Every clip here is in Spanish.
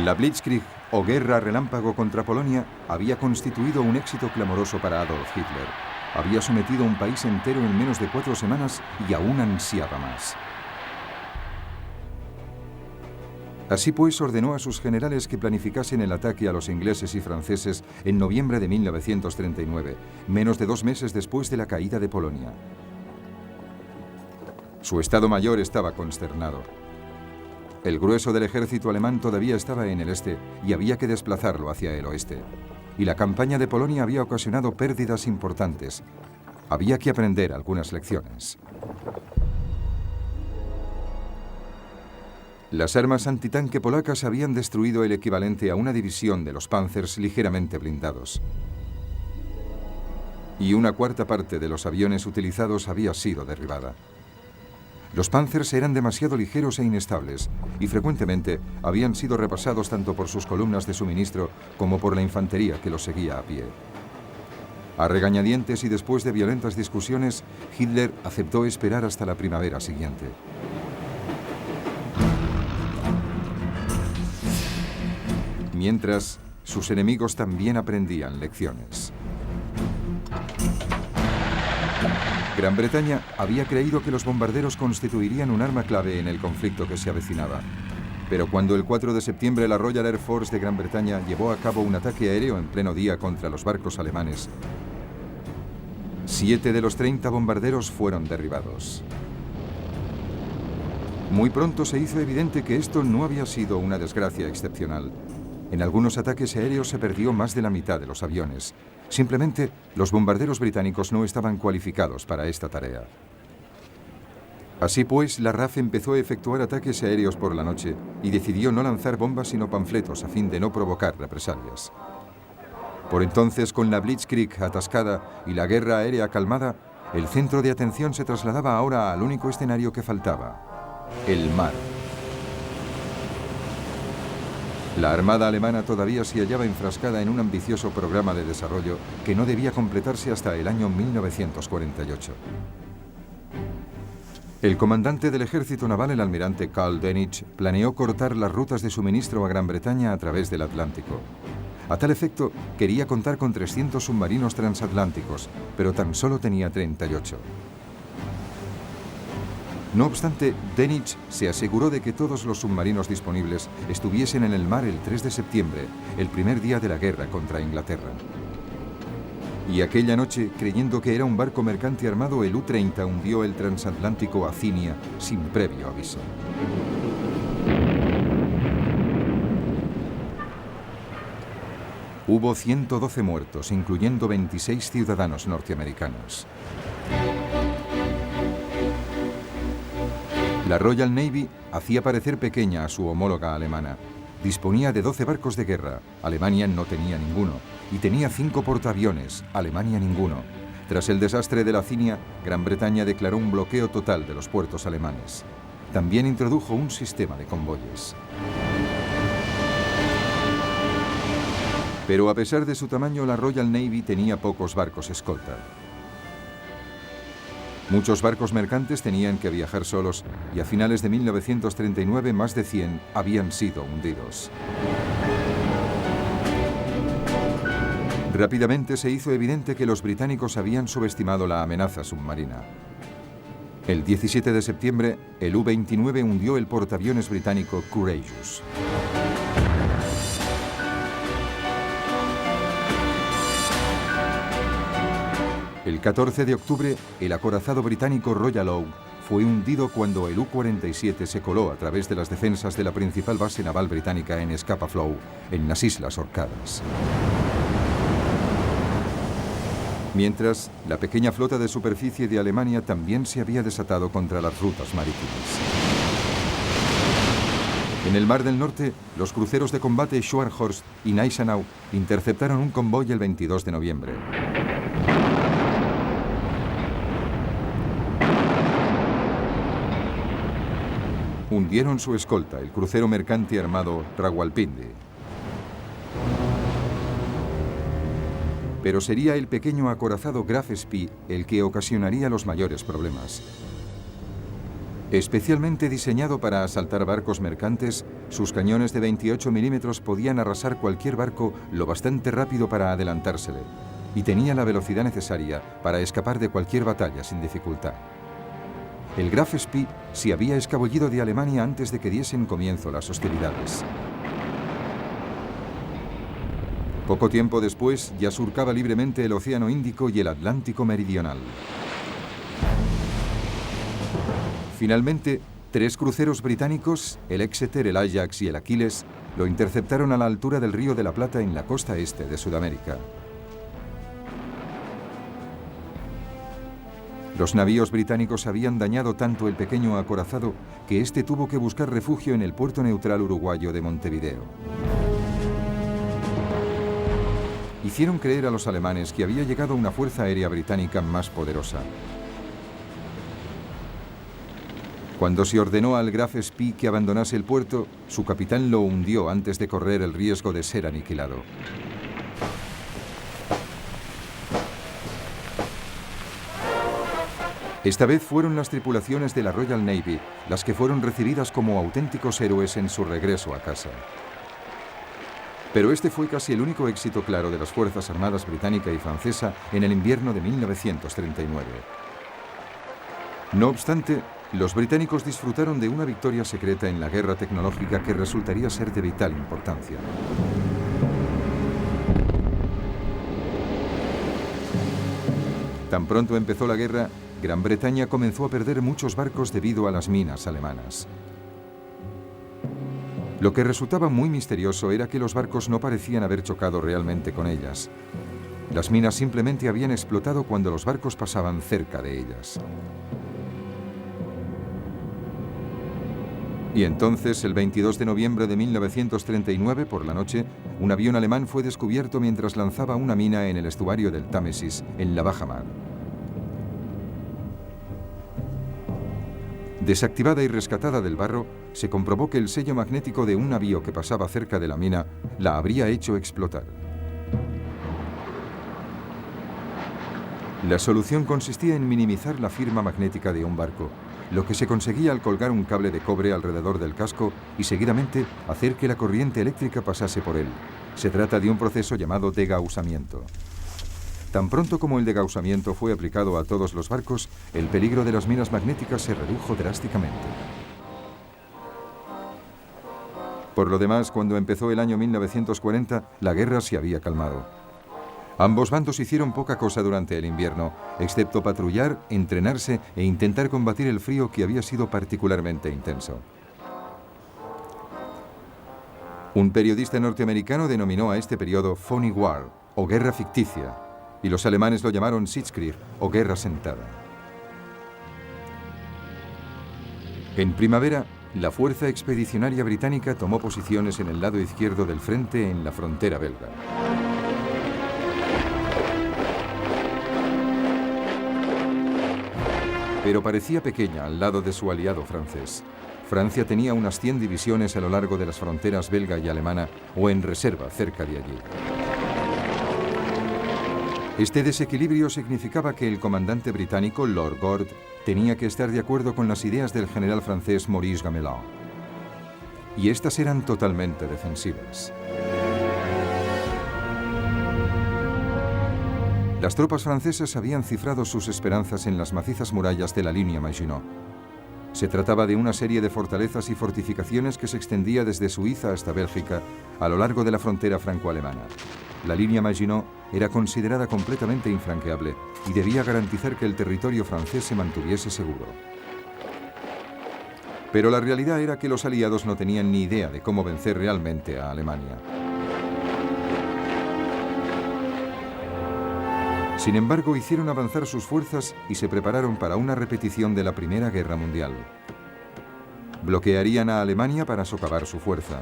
La Blitzkrieg, o guerra relámpago contra Polonia, había constituido un éxito clamoroso para Adolf Hitler. Había sometido a un país entero en menos de 4 semanas y aún ansiaba más. Así pues, ordenó a sus generales que planificasen el ataque a los ingleses y franceses en noviembre de 1939, menos de 2 meses después de la caída de Polonia. Su Estado Mayor estaba consternado. El grueso del ejército alemán todavía estaba en el este y había que desplazarlo hacia el oeste. Y la campaña de Polonia había ocasionado pérdidas importantes. Había que aprender algunas lecciones. Las armas antitanque polacas habían destruido el equivalente a una división de los Panzers ligeramente blindados. Y una cuarta parte de los aviones utilizados había sido derribada. Los Panzers eran demasiado ligeros e inestables y frecuentemente habían sido repasados tanto por sus columnas de suministro como por la infantería que los seguía a pie. A regañadientes y después de violentas discusiones, Hitler aceptó esperar hasta la primavera siguiente. Mientras, sus enemigos también aprendían lecciones. Gran Bretaña había creído que los bombarderos constituirían un arma clave en el conflicto que se avecinaba. Pero cuando el 4 de septiembre la Royal Air Force de Gran Bretaña llevó a cabo un ataque aéreo en pleno día contra los barcos alemanes, 7 de los 30 bombarderos fueron derribados. Muy pronto se hizo evidente que esto no había sido una desgracia excepcional. En algunos ataques aéreos se perdió más de la mitad de los aviones. Simplemente, los bombarderos británicos no estaban cualificados para esta tarea. Así pues, la RAF empezó a efectuar ataques aéreos por la noche y decidió no lanzar bombas sino panfletos a fin de no provocar represalias. Por entonces, con la Blitzkrieg atascada y la guerra aérea calmada, el centro de atención se trasladaba ahora al único escenario que faltaba: el mar. La Armada alemana todavía se hallaba enfrascada en un ambicioso programa de desarrollo que no debía completarse hasta el año 1948. El comandante del ejército naval, el almirante Karl Dönitz, planeó cortar las rutas de suministro a Gran Bretaña a través del Atlántico. A tal efecto, quería contar con 300 submarinos transatlánticos, pero tan solo tenía 38. No obstante, Dönitz se aseguró de que todos los submarinos disponibles estuviesen en el mar el 3 de septiembre, el primer día de la guerra contra Inglaterra. Y aquella noche, creyendo que era un barco mercante armado, el U-30 hundió el transatlántico Acinia sin previo aviso. Hubo 112 muertos, incluyendo 26 ciudadanos norteamericanos. La Royal Navy hacía parecer pequeña a su homóloga alemana. Disponía de 12 barcos de guerra, Alemania no tenía ninguno, y tenía 5 portaaviones, Alemania ninguno. Tras el desastre de la Acinia, Gran Bretaña declaró un bloqueo total de los puertos alemanes. También introdujo un sistema de convoyes. Pero a pesar de su tamaño, la Royal Navy tenía pocos barcos escolta. Muchos barcos mercantes tenían que viajar solos y a finales de 1939 más de 100 habían sido hundidos. Rápidamente se hizo evidente que los británicos habían subestimado la amenaza submarina. El 17 de septiembre, el U-29 hundió el portaaviones británico Courageous. El 14 de octubre, el acorazado británico Royal Oak fue hundido cuando el U-47 se coló a través de las defensas de la principal base naval británica en Scapa Flow, en las Islas Orcadas. Mientras, la pequeña flota de superficie de Alemania también se había desatado contra las rutas marítimas. En el Mar del Norte, los cruceros de combate Scharnhorst y Gneisenau interceptaron un convoy el 22 de noviembre. Hundieron su escolta, el crucero mercante armado Rawalpindi. Pero sería el pequeño acorazado Graf Spee el que ocasionaría los mayores problemas. Especialmente diseñado para asaltar barcos mercantes, sus cañones de 28 milímetros podían arrasar cualquier barco lo bastante rápido para adelantársele, y tenía la velocidad necesaria para escapar de cualquier batalla sin dificultad. El Graf Spee se había escabullido de Alemania antes de que diesen comienzo las hostilidades. Poco tiempo después, ya surcaba libremente el Océano Índico y el Atlántico Meridional. Finalmente, 3 cruceros británicos, el Exeter, el Ajax y el Achilles, lo interceptaron a la altura del Río de la Plata en la costa este de Sudamérica. Los navíos británicos habían dañado tanto el pequeño acorazado que éste tuvo que buscar refugio en el puerto neutral uruguayo de Montevideo. Hicieron creer a los alemanes que había llegado una fuerza aérea británica más poderosa. Cuando se ordenó al Graf Spee que abandonase el puerto, su capitán lo hundió antes de correr el riesgo de ser aniquilado. Esta vez fueron las tripulaciones de la Royal Navy las que fueron recibidas como auténticos héroes en su regreso a casa. Pero este fue casi el único éxito claro de las Fuerzas Armadas británica y francesa en el invierno de 1939. No obstante, los británicos disfrutaron de una victoria secreta en la guerra tecnológica que resultaría ser de vital importancia. Tan pronto empezó la guerra, Gran Bretaña comenzó a perder muchos barcos debido a las minas alemanas. Lo que resultaba muy misterioso era que los barcos no parecían haber chocado realmente con ellas. Las minas simplemente habían explotado cuando los barcos pasaban cerca de ellas. Y entonces, el 22 de noviembre de 1939, por la noche, un avión alemán fue descubierto mientras lanzaba una mina en el estuario del Támesis, en la bajamar. Desactivada y rescatada del barro, se comprobó que el sello magnético de un navío que pasaba cerca de la mina la habría hecho explotar. La solución consistía en minimizar la firma magnética de un barco, lo que se conseguía al colgar un cable de cobre alrededor del casco y seguidamente hacer que la corriente eléctrica pasase por él. Se trata de un proceso llamado degaussamiento. Tan pronto como el degaussamiento fue aplicado a todos los barcos, el peligro de las minas magnéticas se redujo drásticamente. Por lo demás, cuando empezó el año 1940, la guerra se había calmado. Ambos bandos hicieron poca cosa durante el invierno, excepto patrullar, entrenarse e intentar combatir el frío que había sido particularmente intenso. Un periodista norteamericano denominó a este periodo Phony War, o guerra ficticia, y los alemanes lo llamaron Sitzkrieg, o guerra sentada. En primavera, la fuerza expedicionaria británica tomó posiciones en el lado izquierdo del frente en la frontera belga. Pero parecía pequeña al lado de su aliado francés. Francia tenía unas 100 divisiones a lo largo de las fronteras belga y alemana o en reserva cerca de allí. Este desequilibrio significaba que el comandante británico, Lord Gord, tenía que estar de acuerdo con las ideas del general francés Maurice Gamelin. Y estas eran totalmente defensivas. Las tropas francesas habían cifrado sus esperanzas en las macizas murallas de la línea Maginot. Se trataba de una serie de fortalezas y fortificaciones que se extendía desde Suiza hasta Bélgica, a lo largo de la frontera franco-alemana. La línea Maginot era considerada completamente infranqueable y debía garantizar que el territorio francés se mantuviese seguro. Pero la realidad era que los aliados no tenían ni idea de cómo vencer realmente a Alemania. Sin embargo, hicieron avanzar sus fuerzas y se prepararon para una repetición de la Primera Guerra Mundial. Bloquearían a Alemania para socavar su fuerza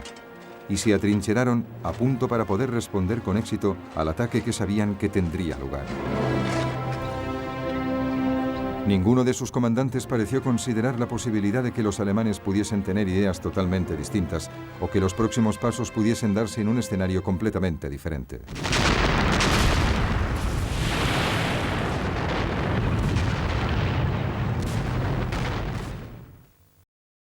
y se atrincheraron a punto para poder responder con éxito al ataque que sabían que tendría lugar. Ninguno de sus comandantes pareció considerar la posibilidad de que los alemanes pudiesen tener ideas totalmente distintas o que los próximos pasos pudiesen darse en un escenario completamente diferente.